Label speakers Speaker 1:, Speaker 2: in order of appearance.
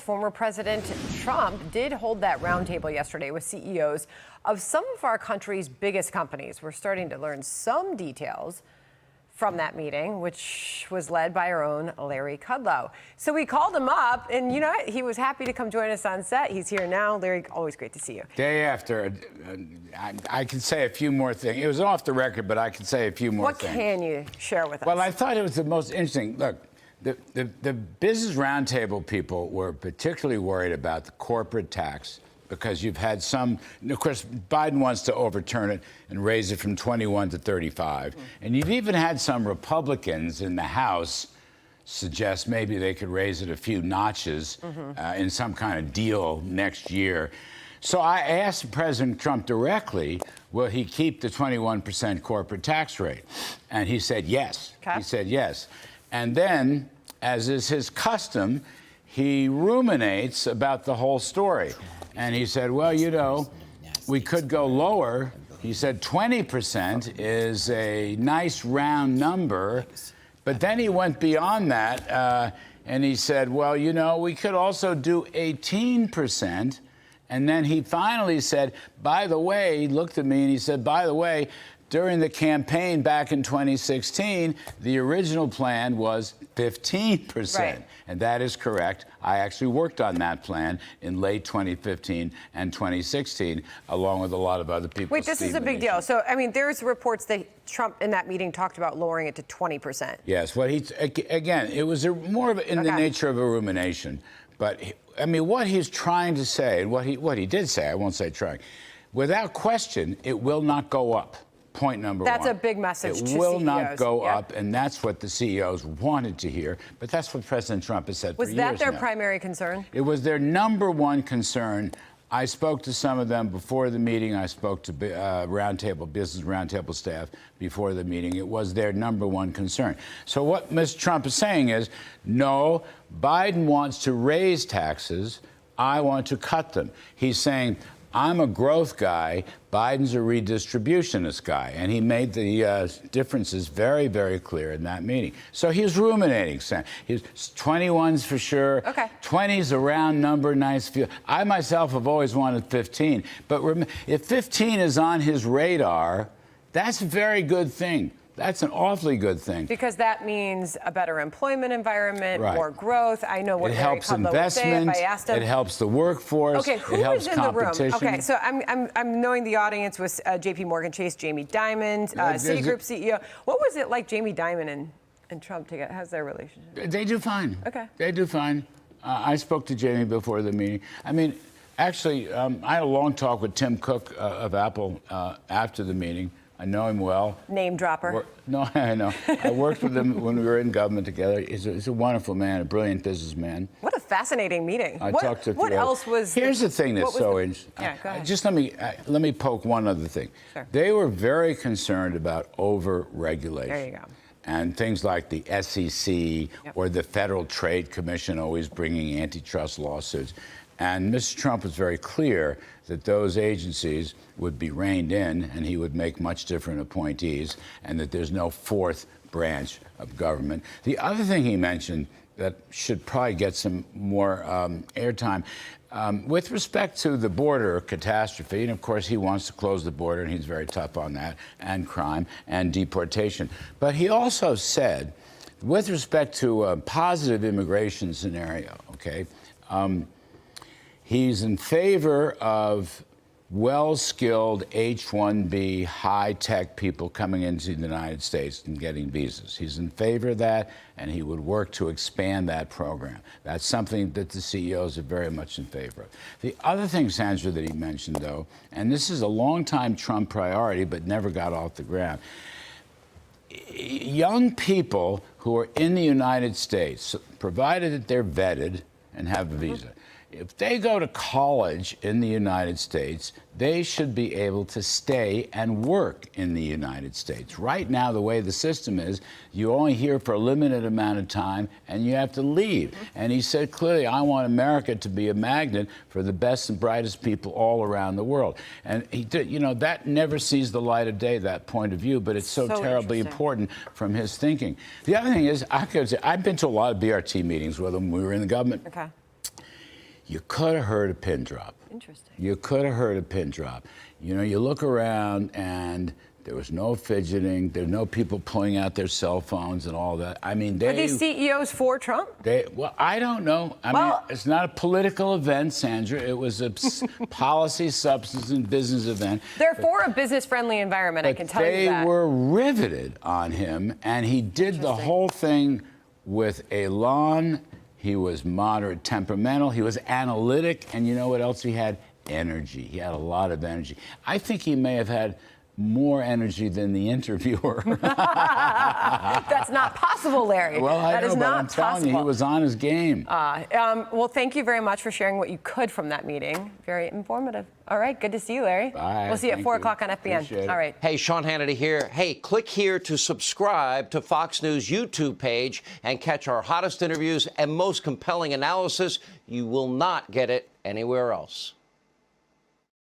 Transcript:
Speaker 1: former President Trump did hold that roundtable yesterday with CEOs of some of our country's biggest companies. We're starting to learn some details from that meeting, which was led by our own Larry Kudlow. So we called him up, and you know what? He was happy to come join us on set. He's here now. Larry, always great to see you.
Speaker 2: Day after, I can say a few more things. It was off the record, but I can say a few more things.
Speaker 1: What can you share with us?
Speaker 2: Well, I thought it was the most interesting. Look, the Business Roundtable people were particularly worried about the corporate tax, because you've had some, of course, Biden wants to overturn it and raise it from 21 to 35. And you've even had some Republicans in the House suggest maybe they could raise it a few notches in some kind of deal next year. So I asked President Trump directly, will he keep the 21% corporate tax rate? And he said yes. Okay. He said yes. And then, as is his custom, he ruminates about the whole story. And he said, well, you know, we could go lower. He said 20% is a nice round number. But then he went beyond that, and he said, well, you know, we could also do 18%. And then he finally said, by the way, he looked at me and he said, by the way, during the campaign back in 2016, the original plan was 15%. Right. And that is correct. I actually worked on that plan in late 2015 and 2016, along with a lot of other people.
Speaker 1: Wait, this is a big deal. So, I mean, there's reports that Trump in that meeting talked about lowering it to 20%.
Speaker 2: Yes. Well, again, it was more of in the nature of a rumination. But, I mean, what he's trying to say, and what he did say, I won't say trying, without question, it will not go up. Point number one.
Speaker 1: That's a big message to CEOs.
Speaker 2: It will not go up, and that's what the CEOs wanted to hear. But that's what President Trump has said for years now.
Speaker 1: Was that their primary concern?
Speaker 2: It was their number one concern. I spoke to some of them before the meeting. I spoke to Business Roundtable staff before the meeting. It was their number one concern. So what Mr. Trump is saying is, no, Biden wants to raise taxes. I want to cut them. He's saying, I'm a growth guy. Biden's a redistributionist guy. And he made the differences very, very clear in that meeting. So he was ruminating, saying, 21's for sure.
Speaker 1: Okay.
Speaker 2: 20's a round number, nice feel. I myself have always wanted 15. But if 15 is on his radar, that's a very good thing. That's an awfully good thing.
Speaker 1: Because that means a better employment environment,
Speaker 2: right.
Speaker 1: More growth. I know what
Speaker 2: it
Speaker 1: Larry
Speaker 2: helps
Speaker 1: Kudlow would say if I asked him.
Speaker 2: It helps the workforce.
Speaker 1: Okay, who
Speaker 2: it helps
Speaker 1: is in
Speaker 2: competition.
Speaker 1: the room? Okay, so I'm knowing the audience was J.P. Morgan Chase, Jamie Dimon, Citigroup CEO. What was it like, Jamie Dimon and Trump together? How's their relationship?
Speaker 2: They do fine.
Speaker 1: Okay.
Speaker 2: They do fine. I spoke to Jamie before the meeting. I mean, actually, I had a long talk with Tim Cook of Apple after the meeting. I know him well.
Speaker 1: Name dropper.
Speaker 2: No, I know. I worked with him when we were in government together. He's a wonderful man, a brilliant businessman.
Speaker 1: What a fascinating meeting.
Speaker 2: What
Speaker 1: else was?
Speaker 2: Here's the thing that's so interesting.
Speaker 1: Yeah, go ahead.
Speaker 2: Just let me poke one other thing.
Speaker 1: Sure.
Speaker 2: They were very concerned about over-regulation.
Speaker 1: There you go.
Speaker 2: And things like the SEC or the Federal Trade Commission always bringing antitrust lawsuits. And Mr. Trump was very clear that those agencies would be reined in and he would make much different appointees, and that there's no fourth branch of government. The other thing he mentioned that should probably get some more airtime, with respect to the border catastrophe, and of course he wants to close the border, and he's very tough on that, and crime and deportation. But he also said, with respect to a positive immigration scenario, okay, he's in favor of well-skilled H-1B high-tech people coming into the United States and getting visas. He's in favor of that, and he would work to expand that program. That's something that the CEOs are very much in favor of. The other thing, Sandra, that he mentioned, though, and this is a long-time Trump priority but never got off the ground, young people who are in the United States, provided that they're vetted and have a visa, if they go to college in the United States, they should be able to stay and work in the United States. Right now, the way the system is, you're only here for a limited amount of time and you have to leave. And he said clearly, I want America to be a magnet for the best and brightest people all around the world. And he did, you know, that never sees the light of day, that point of view, but it's so terribly important from his thinking. The other thing is, I've been to a lot of BRT meetings with him when we were in the government.
Speaker 1: Okay.
Speaker 2: you could have heard a pin drop.
Speaker 1: Interesting.
Speaker 2: You could have heard a pin drop. You know, you look around and there was no fidgeting. There were no people pulling out their cell phones and all that. I mean,
Speaker 1: Are these CEOs for Trump?
Speaker 2: Well, I don't know. I mean, it's not a political event, Sandra. It was a policy, substance, and business event.
Speaker 1: They're for a business-friendly environment, I can tell you that.
Speaker 2: They were riveted on him, and he did the whole thing with elan. He was moderate temperamental. He was analytic, and you know what else he had? Energy. He had a lot of energy. I think he may have had more energy than the interviewer.
Speaker 1: That's not possible, Larry.
Speaker 2: Well, I
Speaker 1: that
Speaker 2: know,
Speaker 1: is
Speaker 2: but
Speaker 1: not
Speaker 2: I'm telling
Speaker 1: possible.
Speaker 2: you, he was on his game.
Speaker 1: Well, thank you very much for sharing what you could from that meeting. Very informative. All right, good to see you, Larry.
Speaker 2: Bye.
Speaker 1: We'll see you at 4 o'clock on FBN.
Speaker 2: Appreciate it.
Speaker 1: All right.
Speaker 3: Hey, Sean Hannity here. Hey, click here to subscribe to Fox News YouTube page and catch our hottest interviews and most compelling analysis. You will not get it anywhere else.